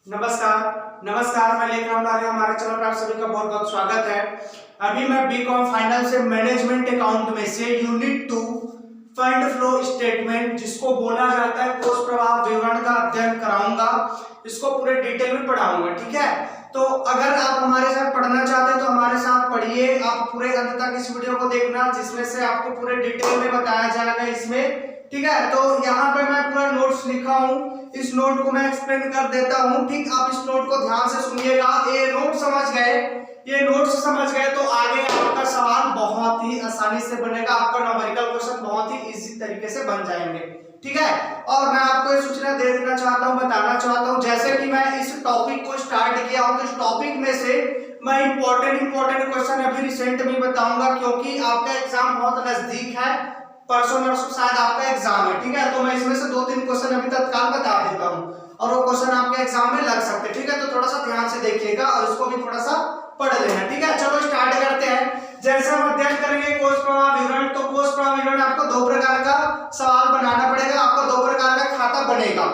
नमस्कार मैं लेकर हमारे चैनल पर आप सभी का बहुत बहुत स्वागत है। अभी मैं बीकॉम फाइनल से मैनेजमेंट अकाउंट में से यूनिट 2 फंड फ्लो स्टेटमेंट, जिसको बोला जाता है कोष प्रवाह विवरण का अध्ययन कराऊंगा। इसको पूरे डिटेल में पढ़ाऊंगा, ठीक है। तो अगर आप हमारे साथ पढ़ना चाहते हैं तो हमारे साथ पढ़िए, आप पूरे अंत तक इस वीडियो को देखना, जिसमें से आपको पूरे डिटेल में बताया जाएगा इसमें, ठीक है। तो यहाँ पे मैं पूरा नोट्स लिखा हूँ, इस नोट को मैं एक्सप्लेन कर देता हूँ, ठीक। आप इस नोट को ध्यान से सुनिएगा। ये नोट समझ गए, ये नोट्स समझ गए तो आगे आपका सवाल बहुत ही आसानी से बनेगा। आपका न्यूमेरिकल क्वेश्चन बहुत ही इजी तरीके से बन जाएंगे, ठीक है। और मैं आपको ये सूचना दे देना चाहता हूँ, बताना चाहता हूँ, जैसे कि मैं इस टॉपिक को स्टार्ट किया हूँ तो इस टॉपिक में से मैं इंपॉर्टेंट क्वेश्चन अभी रिसेंट में बताऊंगा, क्योंकि आपका एग्जाम बहुत नजदीक है। परसों नरसों शायद आपका एग्जाम है, ठीक है। तो मैं इसमें से 2-3 क्वेश्चन अभी तत्काल बता देता हूँ और वो क्वेश्चन आपके एग्जाम में लग सकते हैं, ठीक है। तो थोड़ा सा ध्यान से देखिएगा और इसको भी थोड़ा सा पढ़ लेना, ठीक है। चलो स्टार्ट करते हैं। जैसे हम अध्ययन करेंगे कोष प्रवाह विवरण, तो कोष प्रवाह विवरण आपको 2 प्रकार का सवाल बनाना पड़ेगा, आपको 2 प्रकार का खाता बनेगा,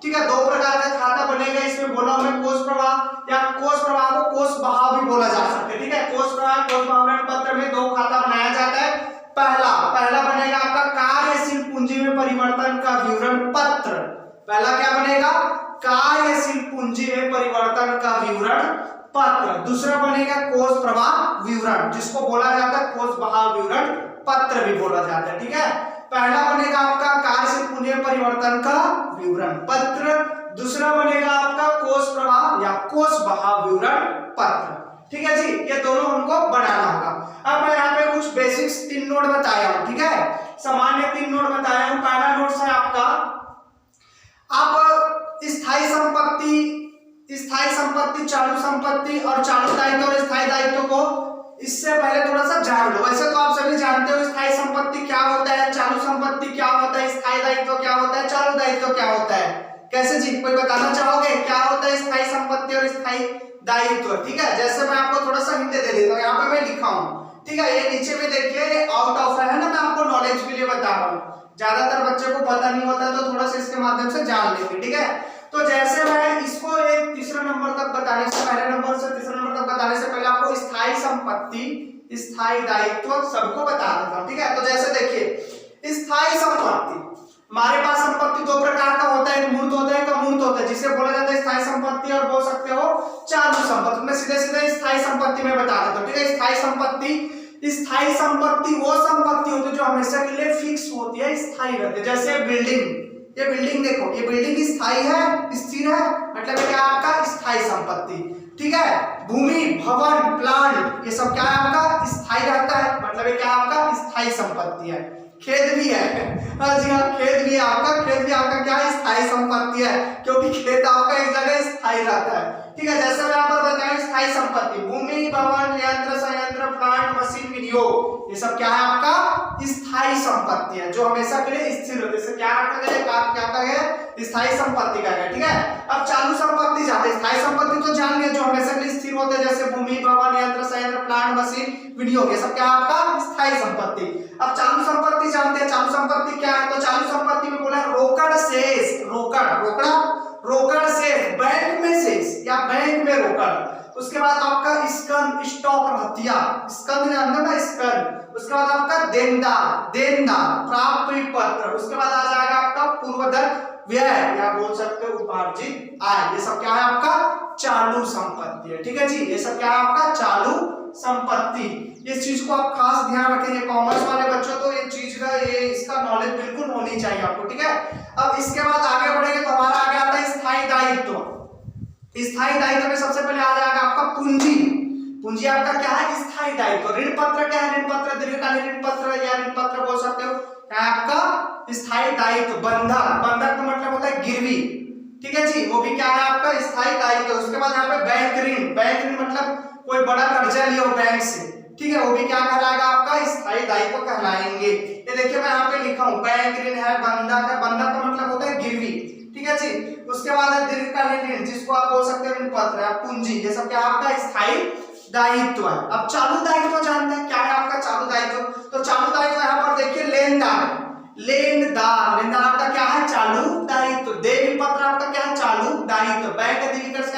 ठीक है। 2 प्रकार का खाता बनेगा। इसमें बोला मैं कोष प्रवाह या कोष प्रवाह को कोष बहाव भी बोला जा सकता है, ठीक है। कोष प्रवाह कोष बहाव विवरण पत्र में 2 खाता बनाया जाता है। पहला बनेगा आपका कार्यशील पूंजी में परिवर्तन का विवरण पत्र। पहला क्या बनेगा? कार्यशील पूंजी में परिवर्तन का विवरण पत्र। दूसरा बनेगा कोष प्रवाह विवरण, जिसको बोला जाता है कोष बहाव विवरण पत्र भी बोला जाता है, ठीक है। पहला बनेगा आपका कार्यशील पूंजी में परिवर्तन का विवरण पत्र, दूसरा बनेगा आपका कोष प्रवाह या कोष बहाव विवरण पत्र, ठीक है जी। ये दोनों हमको बनाना होगा। अब मैं यहाँ पे कुछ बेसिक्स 3 नोट बताया हूँ, ठीक है। सामान्य 3 नोट बताया हूँ। पहला नोट है आपका, आप स्थायी संपत्ति, चालू संपत्ति और चालू दायित्व और स्थायी दायित्व को इससे पहले थोड़ा सा जान लो। वैसे तो आप सभी जानते हो स्थायी संपत्ति क्या होता है, चालू संपत्ति क्या होता है, स्थायी दायित्व क्या होता है, चालू दायित्व क्या होता है। कैसे जी, कोई बताना चाहोगे क्या होता है स्थायी संपत्ति और स्थायी दायित्व? ठीक है, जैसे मैं आपको थोड़ा सा हिंट दे देता हूँ, यहाँ पे मैं लिखा हूँ, ठीक है। ये नीचे में देखिए आउट ऑफ है ना, मैं आपको नॉलेज के लिए बता रहा हूँ। ज्यादातर बच्चे को पता नहीं होता तो थोड़ा सा इसके माध्यम से जान लेंगे, ठीक है। तो जैसे मैं इसको एक तीसरा नंबर तक बताने से, पहले नंबर से तीसरा नंबर तक बताने से पहले आपको स्थायी संपत्ति, स्थायी दायित्व सबको बता देता हूँ, ठीक है। तो जैसे देखिए स्थायी संपत्ति, हमारे पास संपत्ति 2 प्रकार का होता है, एक मूर्त होता है, एक अमूर्त होता है, जिसे बोला जाता है स्थायी संपत्ति और बोल सकते हो चालू संपत्ति। मैं सीधे स्थायी संपत्ति में बता देता हूँ, ठीक है। स्थायी संपत्ति वो संपत्ति होती है जो हमेशा के लिए फिक्स होती है, स्थायी रहती है। जैसे बिल्डिंग, ये बिल्डिंग देखो, ये बिल्डिंग स्थायी है, स्थिर है, मतलब क्या आपका स्थायी संपत्ति, ठीक है। भूमि, भवन, प्लांट, ये सब क्या है आपका स्थायी रहता है, मतलब ये क्या आपका स्थायी संपत्ति है। खेत भी है, हाँ जी हाँ, खेत भी आपका क्या स्थायी संपत्ति है, क्योंकि खेत आपका एक जगह स्थायी रहता है, ठीक है। जैसे मैं यहाँ पर बताया स्थायी संपत्ति, भूमि, भवन, यंत्र, संयंत्र, प्लांट, मशीन, विनियोग, ये सब क्या है आपका स्थायी संपत्ति है, जो हमेशा के लिए स्थिर होती है। क्या रखा गया, क्या कहा गया, स्थायी संपत्ति का है, ठीक है। अब चालू संपत्ति जानते हैं, स्थायी संपत्ति तो जान लिया जो हमेशा के लिए स्थिर होते हैं, जैसे भूमि, भवन, यंत्र, संयंत्र, प्लांट, मशीन, विनियोग, ये सब क्या है आपका स्थायी संपत्ति। अब चालू संपत्ति जानते हैं, चालू संपत्ति क्या है, तो चालू संपत्ति में बोला रोकड़ शेष, रोकड़ शेष, बैंक में शेष या बैंक में रोकड़। उसके बाद आपका स्कंद, स्टॉक रहतिया, स्कंद जानते ना, स्कंद। उसके बाद आपका देनदार, प्राप्ति पत्र। उसके बाद आ जाएगा आपका पूर्वधन व्यय या बोल सकते हो उपार्जित आय। ये सब क्या है आपका चालू संपत्ति है, ठीक है जी। ये सब क्या है आपका चालू संपत्ति। इस चीज को आप खास ध्यान रखेंगे, कॉमर्स वाले बच्चों तो ये चीज का इसका नॉलेज बिल्कुल होनी चाहिए आपको, ठीक है। अब इसके बाद आगे बढ़ेंगे तो हमारा आगे आता है स्थायी दायित्व। स्थायी दायित्व में सबसे पहले आ जाएगा आपका पूंजी आपका क्या है स्थायी दायित्व। ऋण पत्र क्या है, ऋण पत्र दीर्घकालीन ऋण पत्र या ऋण पत्र बोल सकते हो, क्या है आपका स्थायी दायित्व। बंधक का मतलब होता है गिरवी, ठीक है जी, वो भी क्या है आपका स्थायी दायित्व। उसके बाद यहाँ पे बैंक ऋण मतलब कोई बड़ा कर्जा लिया हो बैंक से, ठीक है, वो भी क्या कहलाएगा आपका स्थायी दायित्व कहलाएंगे। ये देखिए मैं यहाँ पे लिखा हूँ बैंक ऋण है, बंधक का मतलब होता है गिरवी, ठीक है जी। उसके बाद है दीर्घकालीन ऋण, जिसको आप बोल सकते हैं ऋण पत्र है, पूंजी, ये सब क्या आपका स्थायी दायित्व है। अब चालू दायित्व जानते हैं, क्या है आपका चालू दायित्व, तो चालू दायित्व यहाँ पर देखिए लेनदार आपका क्या है चालू दायित्व। देय पत्र आपका क्या है चालू दायित्व। बैंक अधिविकर्ष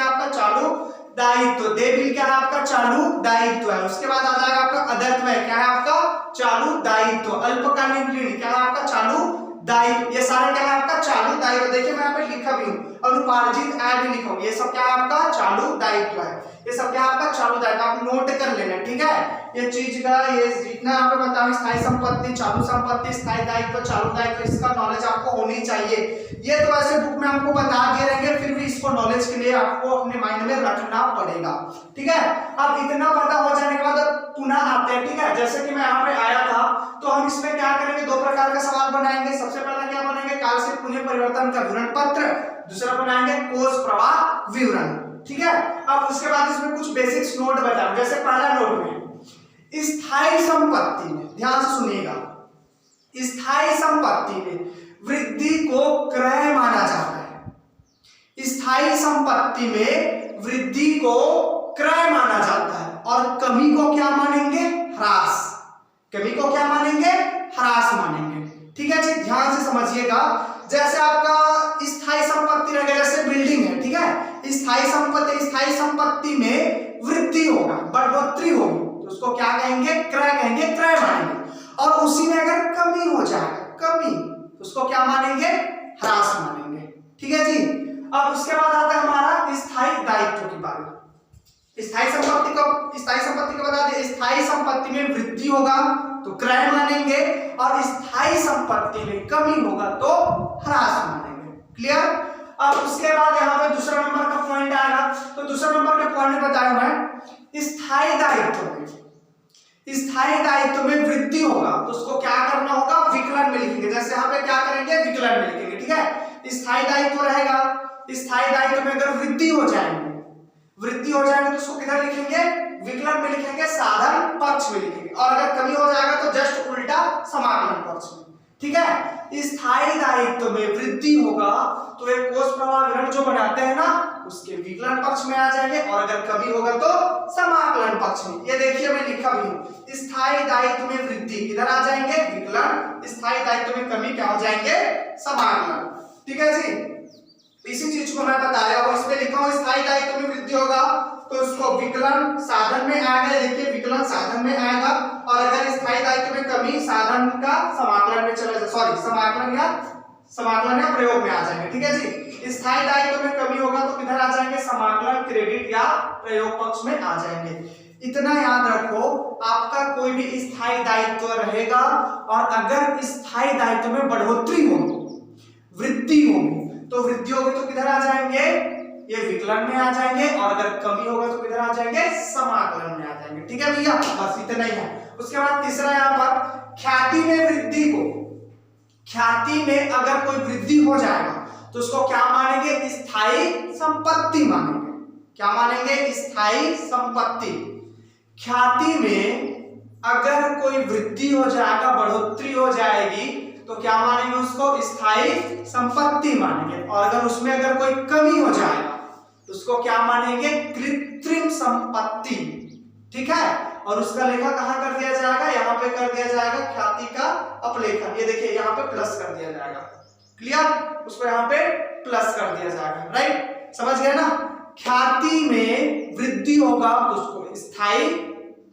दायित्व। देय क्या है आपका? चालू दायित्व है। उसके बाद आ जाएगा आपका अदत्व है, क्या है आपका? चालू दायित्व। अल्पकालीन ऋण क्या है आपका? चालू दायित्व। ये सारा क्या है आपका? चालू दायित्व। देखिए मैं यहाँ पे लिखा भी हूँ, अनुपार्जित आय भी लिखा हूँ, ये सब क्या है आपका? चालू दायित्व है। ये सब क्या है आपका? चालू दायित्व। आप नोट कर लेना, ठीक है? ये चीज का ये जितना यहाँ पे बताऊं, स्थायी संपत्ति, चालू संपत्ति, स्थायी दायित्व, चालू दायित्व, इसका नॉलेज आपको होनी चाहिए। ये तो ऐसे बुक में आपको बता दिए रहेंगे, फिर भी इसको नॉलेज के लिए आपको अपने माइंड में रखना पड़ेगा, ठीक है? अब इतना पता हो जाने के बाद पुनः आते हैं, ठीक है? जैसे कि मैं यहाँ पे आया था, तो हम इसमें क्या करेंगे? दो प्रकार का सवाल बनाएंगे। सबसे पहला क्या बनाएंगे? काल से पुनः परिवर्तन का विवरण पत्र। दूसरा बनाएंगे कोष प्रवाह विवरण, ठीक है? अब उसके बाद इसमें कुछ बेसिक्स नोट बताऊं। जैसे पहला नोट में स्थायी संपत्ति में, ध्यान से सुनिएगा, स्थायी संपत्ति में वृद्धि को क्रय माना जाता है। स्थायी संपत्ति में वृद्धि को क्रय माना जाता है और कमी को क्या मानेंगे? ह्रास। कमी को क्या मानेंगे? ह्रास मानेंगे, ठीक है जी? ध्यान से समझिएगा। जैसे आपका स्थायी संपत्ति रहेगा, जैसे बिल्डिंग है, ठीक है? स्थायी संपत्ति में वृद्धि होगा, बढ़ोतरी होगी, तो उसको क्या कहेंगे? क्रय कहेंगे, क्रय मानेंगे। और उसी में अगर कमी हो जाएगा, कमी, उसको क्या मानेंगे? ह्रास मानेंगे, ठीक है जी? अब उसके बाद आता है हमारा स्थायी दायित्व की बारी। स्थायी संपत्ति को बता दें, स्थायी संपत्ति में वृद्धि होगा तो क्रय मानेंगे और स्थायी संपत्ति में कमी होगा तो ह्रास मानेंगे। क्लियर? अब उसके बाद यहाँ पे दूसरा नंबर का पॉइंट आएगा, तो दूसरा नंबर का पॉइंट बताया मैं, स्थायी दायित्व में वृद्धि होगा तो उसको क्या करना होगा? विकलन में लिखेंगे। जैसे यहाँ पे क्या करेंगे? विकलन में लिखेंगे, ठीक है? स्थायी दायित्व रहेगा, स्थायी दायित्व में अगर वृद्धि हो जाएंगे तो उसको किधर लिखेंगे? विकलन में लिखेंगे, साधन पक्ष में लिखेंगे। और अगर कमी हो जाएगा तो जस्ट उल्टा समाकलन पक्ष में, ठीक है? स्थायी दायित्व में वृद्धि होगा तो एक कोष प्रवाह विवरण जो बनाते हैं ना, उसके विकलन पक्ष में आ जाएंगे, और अगर कमी होगा तो समाकलन पक्ष में। ये देखिए मैं लिखा भी हूं, स्थायी दायित्व में वृद्धि किधर आ जाएंगे? विकलन। स्थायी दायित्व में कमी क्या हो जाएंगे? समाकलन, ठीक है जी? इसी चीज को मैं बता रहा हूं, इसमें लिखा हूं स्थायी दायित्व में वृद्धि होगा तो उसको विकलन साधन में आएगा। देखिए विकलन साधन में आएगा, और अगर स्थायी दायित्व में कमी, साधन का समाकलन में चला जाए, सॉरी समाकलन या प्रयोग में आ जाएंगे, ठीक है जी? स्थायी दायित्व में कमी होगा तो किधर आ जाएंगे? समाकलन, क्रेडिट या प्रयोग पक्ष में आ जाएंगे। इतना याद रखो, आपका कोई भी स्थायी दायित्व रहेगा और अगर स्थायी दायित्व में बढ़ोतरी होगी, वृद्धि होगी, तो वृद्धि होगी तो किधर आ जाएंगे? ये विकलन में आ जाएंगे, और अगर कमी होगा तो किधर आ जाएंगे? समाकलन में आ जाएंगे, ठीक है भैया? बस इतना ही है। उसके बाद तीसरा यहाँ पर ख्याति में वृद्धि को, ख्याति में अगर कोई वृद्धि हो जाएगा तो उसको क्या मानेंगे? स्थायी संपत्ति मानेंगे। क्या मानेंगे? स्थायी संपत्ति। ख्याति में अगर कोई वृद्धि हो जाएगा, बढ़ोतरी हो जाएगी तो क्या मानेंगे? उसको स्थायी संपत्ति मानेंगे। और अगर उसमें अगर कोई कमी हो जाएगा तो उसको क्या मानेंगे? कृत्रिम संपत्ति, ठीक है? और उसका लेखा कहां कर दिया जाएगा? यहाँ पे कर दिया जाएगा, ख्याति का अपलेखन। ये देखिए यहाँ पे प्लस कर दिया जाएगा। क्लियर? उसको यहाँ पे प्लस कर दिया जाएगा, राइट? समझ गए ना? ख्याति में वृद्धि होगा तो उसको स्थायी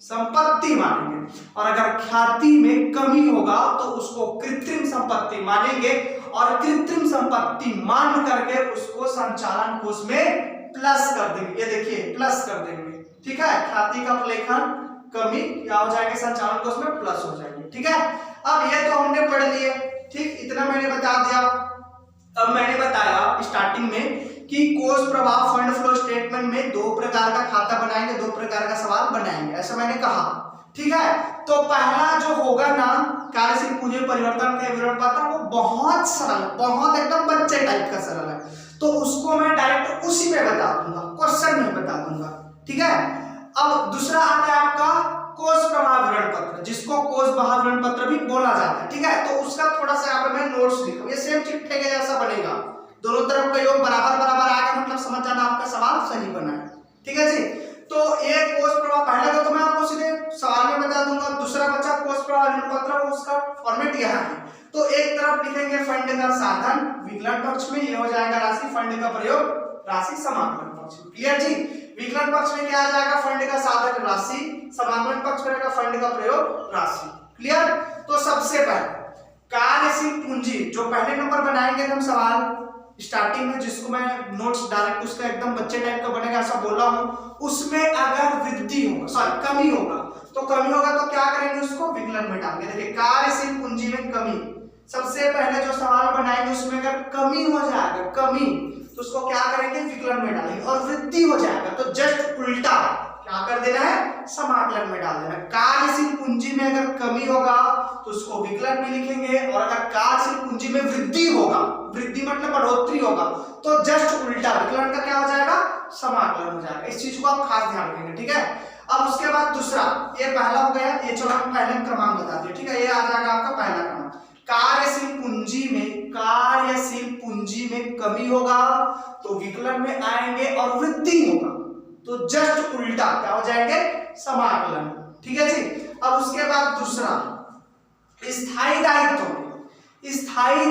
संपत्ति मानेंगे, और अगर ख्याति में कमी होगा तो उसको कृत्रिम संपत्ति मानेंगे, और कृत्रिम संपत्ति मान करके उसको संचालन कोष में प्लस कर देंगे। ये देखिए प्लस कर देंगे, ठीक है? ख्याति का अपलेखन, कमी क्या हो जाएंगे? संचालन कोष में प्लस हो जाएंगे, ठीक है? अब ये तो हमने पढ़ लिए, ठीक? इतना मैंने बता दिया। अब मैंने बताया स्टार्टिंग में कि कोष प्रवाह फंड फ्लो स्टेटमेंट में दो प्रकार का खाता बनाएंगे, दो प्रकार का सवाल बनाएंगे, ऐसा मैंने कहा, ठीक है? तो पहला जो होगा ना, कार्यशील पूंजी परिवर्तन के विवरण पत्र, वो बहुत सरल, बहुत एकदम बच्चे टाइप का सरल है, तो उसको मैं डायरेक्ट उसी में बता दूंगा, क्वेश्चन में बता दूंगा, ठीक है? अब दूसरा आता है आपका कोष प्रवाह विवरण पत्र, जिसको कोष प्रवाह विवरण पत्र भी बोला जाता है, ठीक है? तो उसका थोड़ा सा यहाँ पे मैं नोट्स लिखा हूं, ये सेम चिट्ठे के जैसा बनेगा, दोनों तरफ का योग बराबर बराबर आएगा, मतलब समझ जाना आपका सवाल सही बना है, ठीक है जी? तो एक कोष प्रवाह, पहला तो मैं आपको सीधे सवाल में बता दूंगा, दूसरा बच्चा कोष प्रवाह विवरण पत्र, उसका फॉर्मेट यहाँ है। तो एक तरफ लिखेंगे फंड का साधन विकलन पक्ष में, ये हो जाएगा राशि, फंड का प्रयोग राशि समाकलन पक्ष में। क्लियर जी? विकलन पक्ष में क्या आ जाएगा, फंड का साधक राशि, समाकलन पक्ष में रहेगा फंड का प्रयोग राशि। क्लियर। तो सबसे पहले कार्यशील पूंजी जो पहले नंबर बनाएंगे हम सवाल स्टार्टिंग में, जिसको मैं नोट्स डायरेक्ट उसका एकदम बच्चे टाइप का बनेगा ऐसा बोला हूं, उसमें अगर वृद्धि होगा सॉरी कमी होगा तो क्या करेंगे, उसको विकलन में डालेंगे। देखिए कार्यशील पूंजी में कमी, सबसे पहले जो सवाल बनाएंगे उसमें अगर कमी हो जाएगा, कमी, तो उसको क्या करेंगे, विकलन में डालेंगे। और वृद्धि हो जाएगा तो जस्ट उल्टा क्या कर देना है, समाकलन में डाल देना। कार्यशील पूंजी में अगर कमी होगा तो उसको विकलन में लिखेंगे, और अगर कार्यशील पूंजी में वृद्धि होगा, वृद्धि मतलब बढ़ोतरी होगा, तो जस्ट उल्टा विकलन का क्या हो जाएगा, समाकलन हो जाएगा। इस चीज को आप खास ध्यान रखेंगे, ठीक है। अब उसके बाद दूसरा, ये पहला हो गया, ये चलो हम पहले क्रमांक बता दिए, ठीक है। ये आ जाएगा आपका पहला क्रमांक। कार्यशील पूंजी में कमी होगा तो विकलन में आएंगे, और वृद्धि होगा तो जस्ट उल्टा क्या हो जाएंगे, समाकलन। ठीक है जी। अब उसके बाद दूसरा, स्थायी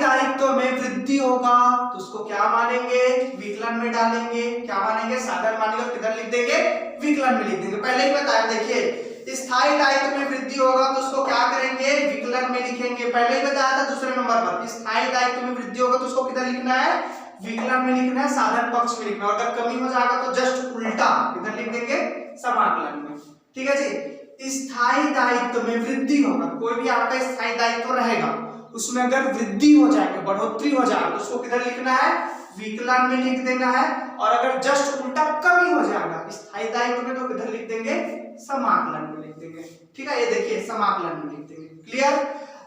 दायित्व में वृद्धि होगा तो उसको क्या मानेंगे, विकलन में डालेंगे। क्या मानेंगे, साधारण मानेंगे, किधर लिख देंगे, विकलन में लिख देंगे। पहले ही बताया, देखिए स्थायी दायित्व में वृद्धि होगा तो उसको क्या करेंगे, विकलन में लिखेंगे। पहले ही बताया था दूसरे नंबर पर, स्थायी दायित्व में वृद्धि होगा तो उसको किधर लिखना है, विकलन में लिखना है, साधन पक्ष में लिखना है। अगर कमी हो जाएगा तो जस्ट उल्टा इधर लिख देंगे, समाकलन में। ठीक है जी। स्थायी दायित्व में वृद्धि होगा, कोई भी आपका स्थायी दायित्व रहेगा उसमें अगर वृद्धि हो जाएगी, बढ़ोतरी हो जाएगी, तो उसको किधर लिखना है, विकलन में लिख देना है। और अगर जस्ट उल्टा कमी हो जाएगा स्थायी दायित्व में तो किधर लिख देंगे, समाकलन में लिख देंगे। ठीक है, ये देखिए समाकलन में लिख देंगे। क्लियर।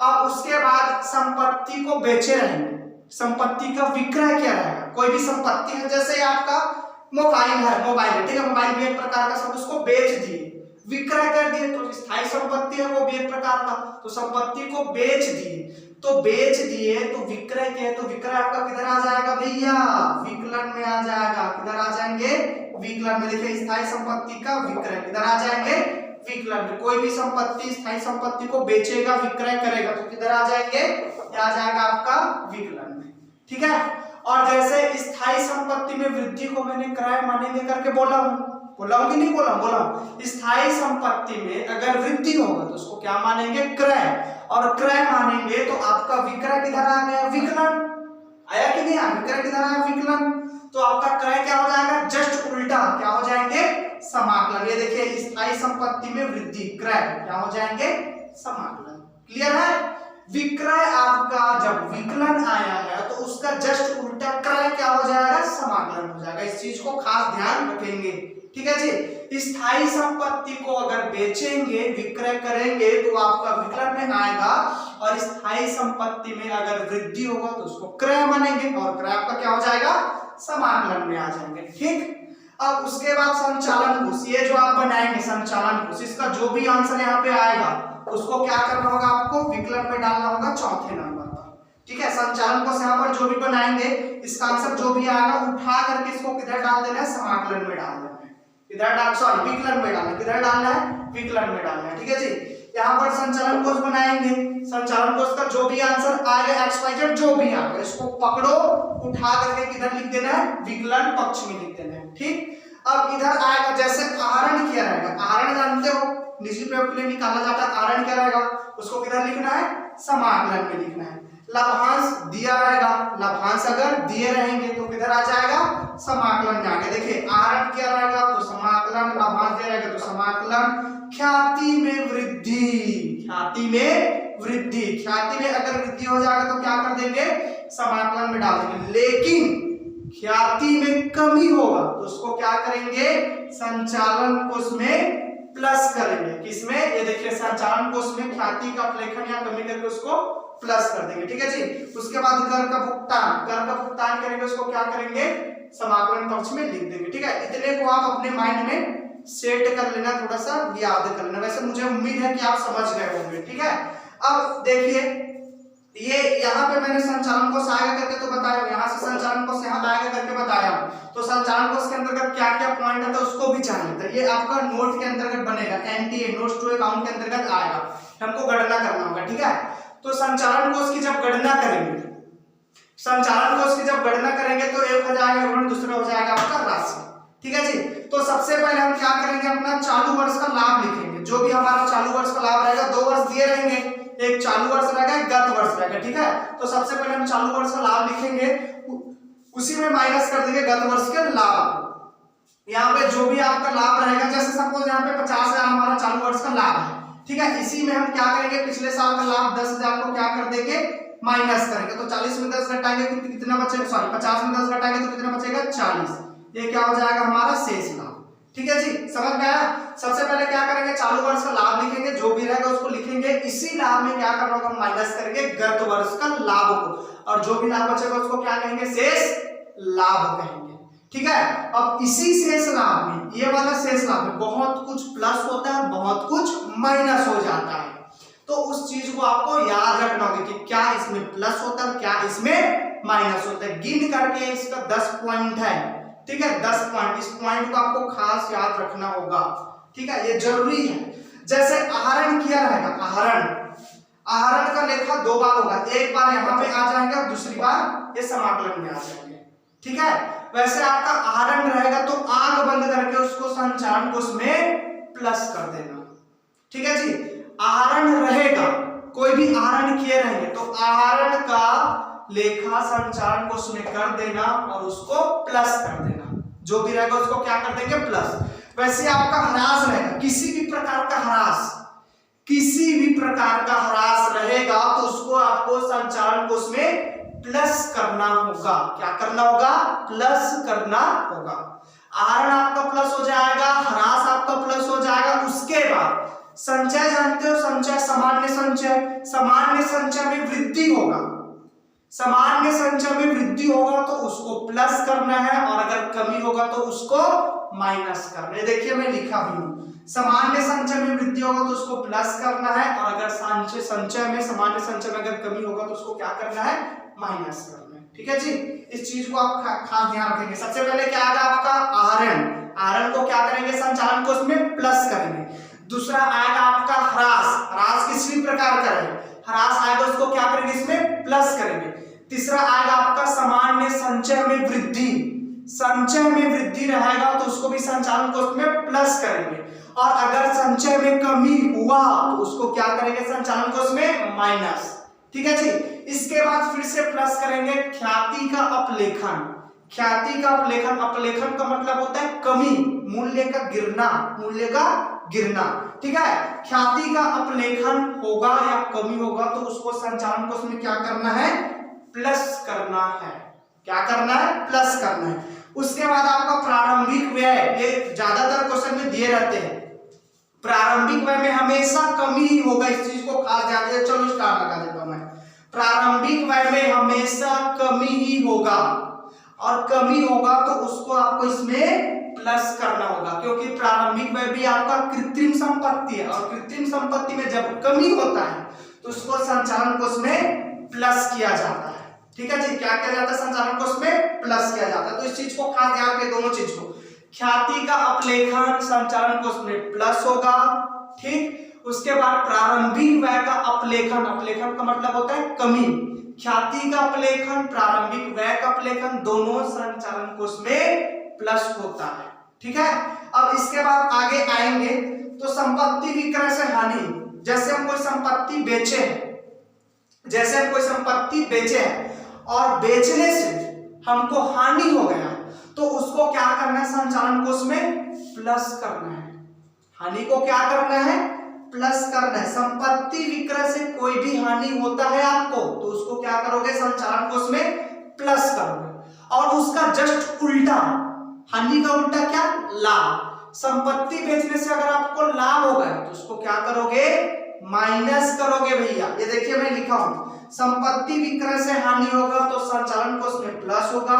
अब उसके बाद संपत्ति को बेचे रहेंगे, संपत्ति का विक्रय क्या रहेगा, कोई भी संपत्ति है, जैसे आपका मोबाइल है, ठीक है, मोबाइल भी एक प्रकार का, सब उसको बेच दिए, विक्रय कर दिए, तो स्थायी संपत्ति है वो भी एक प्रकार का, तो संपत्ति को बेच दिए तो विक्रय किया, तो विक्रय आपका किधर आ जाएगा भैया, विकलन में आ जाएगा। किधर आ जाएंगे, विकलन में। देखिए स्थायी संपत्ति का विक्रय किधर आ जाएंगे, विकलन में। कोई भी संपत्ति स्थायी संपत्ति को बेचेगा, विक्रय करेगा तो किधर आ जाएंगे, आ जाएगा आपका विकलन में। ठीक है। और जैसे स्थायी संपत्ति में वृद्धि को मैंने क्रय मानेंगे करके बोला हूं कि नहीं बोला हूं। स्थायी संपत्ति में अगर वृद्धि होगा तो उसको क्या मानेंगे, क्रय, और क्रय मानेंगे तो आपका विक्रय किधर आ गया, विकलन आया कि नहीं आया, विक्रय किधर आया, विकलन। तो आपका क्रय क्या हो जाएगा, जस्ट उल्टा क्या हो जाएंगे, समाकलन। ये देखिए स्थायी संपत्ति में वृद्धि, क्रय क्या हो जाएंगे, समाकलन। क्लियर है। विक्रय आपका जब विकलन आया है तो उसका जस्ट उल्टा क्रय क्या हो जाएगा, समाकलन हो जाएगा। इस चीज को खास ध्यान रखेंगे। ठीक है जी। स्थायी संपत्ति को अगर बेचेंगे, विक्रय करेंगे तो आपका विकलन में आएगा, और स्थायी संपत्ति में अगर वृद्धि होगा तो उसको क्रय मानेंगे, और क्रय आपका क्या हो जाएगा, समाकलन में आ जाएंगे। ठीक। अब उसके बाद संचालन कोष, ये जो आप बनाएंगे संचालन कोष, इसका जो भी आंसर यहाँ पे आएगा उसको क्या करना होगा, आपको विकलन में डालना होगा चौथे नंबर पर। ठीक है। संचालन कोष यहाँ पर जो भी बनाएंगे इसका आंसर जो भी आएगा उठा करके इसको किधर डाल देना है, समाकलन में डाल देना है, विकलन में डालना है। किधर डालना है, विकलन में डालना है। ठीक है जी। यहाँ पर संचालन कोष बनाएंगे, संचालन कोष का जो भी आंसर आएगा XYZ जो भी आएगा इसको पकड़ो, उठा करके किधर लिख देना है, विकलन पक्ष में लिख देना है। ठीक। अब इधर आएगा, जैसे आहरण क्या रहेगा, आहरण जानते हो निजी प्रयोग के लिए निकाला जाता है, आहरण क्या रहेगा, उसको किधर लिखना है, समाकलन में लिखना है। लाभांश दिया रहेगा, लाभांश अगर दिए रहेंगे तो किधर आ जाएगा, समाकलन में आगे। देखिए आहरण क्या रहेगा तो समाकलन, लाभांश दिया रहेगा तो समाकलन। ख्याति में वृद्धि, ख्याति में अगर वृद्धि हो जाएगा तो क्या कर देंगे, समाकलन में डाल देंगे। लेकिन ख्याति में कमी होगा तो उसको क्या करेंगे, संचालन कोष में प्लस करेंगे। किसमें, ये देखिए संचालन कोष में ख्याति का अपलेखन या कमी करके उसको प्लस कर देंगे। ठीक है जी। उसके बाद कर का भुगतान करेंगे, उसको क्या करेंगे, समाकलन पक्ष में लिख देंगे। ठीक है। इतने को आप अपने माइंड में सेट कर लेना, थोड़ा सा याद कर लेना। वैसे मुझे उम्मीद है कि आप समझ गए होंगे। ठीक है। अब देखिए ये यहाँ पे मैंने संचालन कोष आएगा करके तो बताया, यहाँ से संचालन कोष यहाँ आएगा करके बताया, तो संचालन कोष के अंतर्गत क्या क्या पॉइंट आता है उसको भी जान लेते हैं। ये आपका नोट के अंतर्गत बनेगा, NTA नोट्स टू अकाउंट के अंतर्गत आएगा, हमको गणना करना होगा। ठीक है। तो संचालन कोष की जब गणना करेंगे, तो एक हो जाएगा ऋण, दूसरा हो जाएगा आपका राशि। ठीक है जी। तो सबसे पहले हम क्या करेंगे, अपना चालू वर्ष का लाभ लिखेंगे। जो भी हमारा चालू वर्ष का लाभ रहेगा, 2 वर्ष दिए रहेंगे, एक चालू वर्ष रहेगा, एक गत वर्ष रहेगा, ठीक है। तो सबसे पहले हम चालू वर्ष का लाभ लिखेंगे, उसी में माइनस कर देंगे गत वर्ष के लाभ। यहाँ पे जो भी आपका लाभ रहेगा, जैसे सपोज यहाँ पे 50,000 हमारा चालू वर्ष का लाभ है, ठीक है। इसी में हम क्या करेंगे, पिछले साल का लाभ 10,000 को क्या कर देंगे, माइनस करेंगे। तो 40 में 10 घटाएंगे तो कितना बचेगा, सॉरी 50 में 10 घटाएंगे तो कितना बचेगा, 40। ये क्या हो जाएगा, हमारा शेष लाभ। ठीक है जी, समझ में आया। सबसे पहले क्या करेंगे, चालू वर्ष का लाभ लिखेंगे, जो भी रहेगा उसको लिखेंगे। इसी लाभ में क्या करना होगा, माइनस करेंगे गत वर्ष का लाभ को, और जो भी लाभ बचेगा उसको क्या कहेंगे, शेष लाभ कहेंगे। ठीक है। अब इसी शेष लाभ में, ये वाला शेष लाभ में बहुत कुछ प्लस होता है, बहुत कुछ माइनस हो जाता है। तो उस चीज को आपको याद रखना होगा कि क्या इसमें प्लस होता है, क्या इसमें माइनस होता है। गिन करके इसका 10 पॉइंट है, ठीक है, 10 पॉइंट। इस पॉइंट को आपको खास याद रखना होगा, ठीक है, ये जरूरी है। जैसे आहरण किया रहेगा, आहरण का लेखा 2 बार होगा, एक बार यहाँ पे आ जाएंगे और दूसरी बार ये समाकलन में आ जाएंगे, ठीक है। वैसे आपका आहरण रहेगा तो आंख बंद करके उसको संचारण कोष में प्लस कर देना, ठीक है जी। आहरण रहेगा, कोई भी आहरण किए रहेंगे तो आहरण का लेखा संचारण कोष में कर देना और उसको प्लस कर देना, जो भी रहेगा उसको क्या कर देंगे, प्लस। वैसे आपका ह्रास रहेगा, किसी भी प्रकार का ह्रास, किसी भी प्रकार का ह्रास रहेगा तो उसको आपको संचारण कोष में प्लस करना होगा। क्या करना होगा, प्लस करना होगा। आहरण आपका प्लस हो जाएगा, ह्रास आपका प्लस हो जाएगा। उसके बाद संचय जानते हो, संचय सामान्य संचय, सामान्य संचय में वृद्धि होगा, सामान्य संचय में वृद्धि होगा तो उसको प्लस करना है, और अगर कमी होगा तो उसको माइनस करना है। देखिए मैं लिखा भी हूं, सामान्य संचय में वृद्धि होगा तो उसको प्लस करना है, और अगर संचय में, सामान्य संचय में अगर कमी होगा तो उसको क्या करना है, माइनस करना है। ठीक है जी, इस चीज को आप खास ध्यान रखेंगे। सबसे पहले क्या आएगा आपका आहरण, आहरण को क्या करेंगे, संचालन कोष में प्लस करेंगे। दूसरा आएगा आपका ह्रास, ह्रास किसी भी प्रकार का है, ह्रास आएगा उसको क्या करेंगे, इसमें प्लस करेंगे। तीसरा आएगा आपका सामान्य संचय में वृद्धि, संचय में वृद्धि रहेगा तो उसको भी संचालन कोष में प्लस करेंगे, और अगर संचय में कमी हुआ तो उसको क्या करेंगे, संचालन कोष में माइनस। ठीक है जी। इसके बाद फिर से प्लस करेंगे ख्याति का अपलेखन, ख्याति का अपलेखन, अपलेखन का मतलब होता है कमी, मूल्य का गिरना, मूल्य का गिरना। ठीक है, ख्याति का अपलेखन होगा या कमी होगा तो उसको संचालन कोष में क्या करना है, प्लस करना है। क्या करना है, प्लस करना है। उसके बाद आपका प्रारंभिक व्यय, ये ज्यादातर क्वेश्चन में दिए रहते हैं, प्रारंभिक व्यय में हमेशा कमी ही होगा, इस चीज को खास ध्यान दें। चलो स्टार लगा देता हूं मैं, प्रारंभिक व्यय में हमेशा कमी ही होगा, और कमी होगा तो उसको आपको इसमें प्लस करना होगा, क्योंकि प्रारंभिक व्यय भी आपका कृत्रिम संपत्ति है, और कृत्रिम संपत्ति में जब कमी होता है तो उसको संचालन कोष में प्लस किया जाता है। ठीक है जी, क्या किया जाता है, संचालन कोष में प्लस किया जाता है। तो इस चीज को खास ध्यान रखें, दोनों चीज को। ख्याति का अपलेखन संचालन कोष में प्लस होगा, ठीक। उसके बाद प्रारंभिक व्यय का अपलेखन, अपलेखन का मतलब होता है कमी, ख्याति का अपलेखन, प्रारंभिक व्यय का अपलेखन, दोनों संचालन कोष में प्लस होता है। ठीक है। अब इसके बाद आगे आएंगे तो संपत्ति विक्रय से हानि, जैसे हम कोई संपत्ति बेचे हैं, जैसे हम कोई संपत्ति बेचे हैं और बेचने से हमको हानि हो गया तो उसको क्या करना है, संचालन कोष में प्लस करना है। हानि को क्या करना है, प्लस करना है। संपत्ति विक्रय से कोई भी हानि होता है आपको तो उसको क्या करोगे, संचालन कोष में प्लस करोगे। और उसका जस्ट उल्टा, हानि का उल्टा क्या, लाभ। संपत्ति बेचने से अगर आपको लाभ हो गया तो उसको क्या करोगे, माइनस करोगे भैया। ये देखिए मैं लिखा हूं, संपत्ति विक्रय से हानि होगा तो संचालन कोष में प्लस होगा,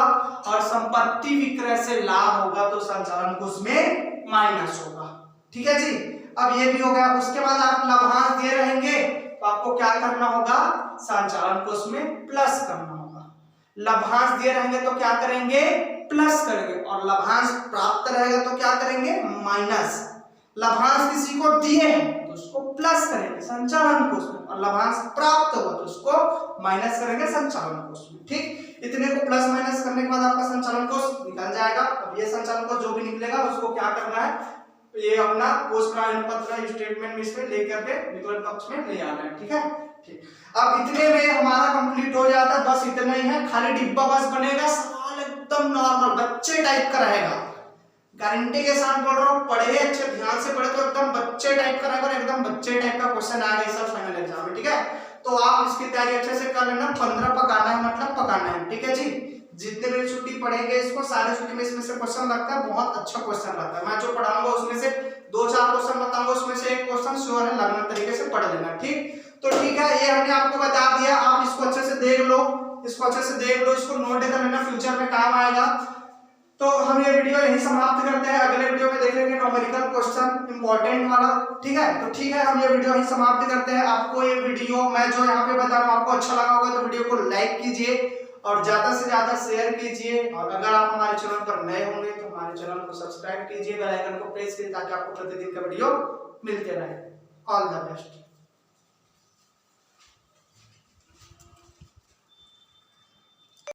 और संपत्ति विक्रय से लाभ होगा तो संचालन कोष में माइनस होगा। ठीक है जी, अब ये भी हो गया। उसके बाद आप लाभांश दे रहेंगे तो आपको क्या करना होगा, संचालन कोष में प्लस करना होगा। लाभांश दे रहेंगे तो क्या करेंगे, प्लस करेंगे, और लाभांश प्राप्त रहेगा तो क्या करेंगे, माइनस। लाभांश किसी को दिए हैं तो उसको प्लस करेंगे संचालन कोष में, और लाभांश प्राप्त हुआ तो उसको माइनस करेंगे संचालन कोष में। ठीक, इतने को प्लस माइनस करने के बाद आपका संचालन कोष निकल जाएगा। व्यय संचालन को जो भी निकलेगा उसको क्या करना है, ये अपना कोष प्रायण पत्र स्टेटमेंट में इसमें लेकर के विकलन पक्ष में ले आना है। ठीक है, ठीक। अब इतने में हमारा कंप्लीट हो जाता है, बस इतना ही है, खाली डिब्बा बस बनेगा, सवाल एकदम नॉर्मल बच्चे टाइप का रहेगा, गारंटी के साथ बोल रहा हूँ। पढ़े अच्छे ध्यान से पढ़े तो एकदम बच्चे टाइप का रहेगा, एकदम बच्चे टाइप का क्वेश्चन आ गया सब फाइनल एग्जाम में। ठीक है, तो आप इसकी तैयारी अच्छे से कर लेना, 15 पकाना है मतलब पकाना है। ठीक है जी, जितने भी छुट्टी पढ़ेंगे इसको सारे छुट्टी में इसमें से क्वेश्चन लगता है, बहुत अच्छा क्वेश्चन रहता है। मैं जो पढ़ाऊंगा उसमें से 2-4 क्वेश्चन बताऊंगा, उसमें से एक क्वेश्चन श्योर है, लगना तरीके से पढ़ लेना। ठीक, तो ठीक है, ये हमने आपको बता दिया, आप इसको अच्छे से देख लो, इसको अच्छे से देख लो, इसको नोट कर लेना, फ्यूचर में काम आएगा। तो हम ये वीडियो यही समाप्त करते हैं, अगले वीडियो में देखेंगे न्यूमेरिकल क्वेश्चन इंपॉर्टेंट वाला। ठीक है, तो ठीक है, हम ये वीडियो यही समाप्त करते हैं। आपको ये वीडियो मैं जो यहाँ पे बता रहा हूँ आपको अच्छा लगा होगा तो वीडियो को लाइक कीजिए और ज्यादा से ज्यादा शेयर कीजिए, और अगर आप हमारे चैनल पर नए होंगे तो हमारे चैनल को सब्सक्राइब कीजिए, बेल आइकन को प्रेस कीजिए ताकि आपको प्रतिदिन का वीडियो मिलते रहे। All the best.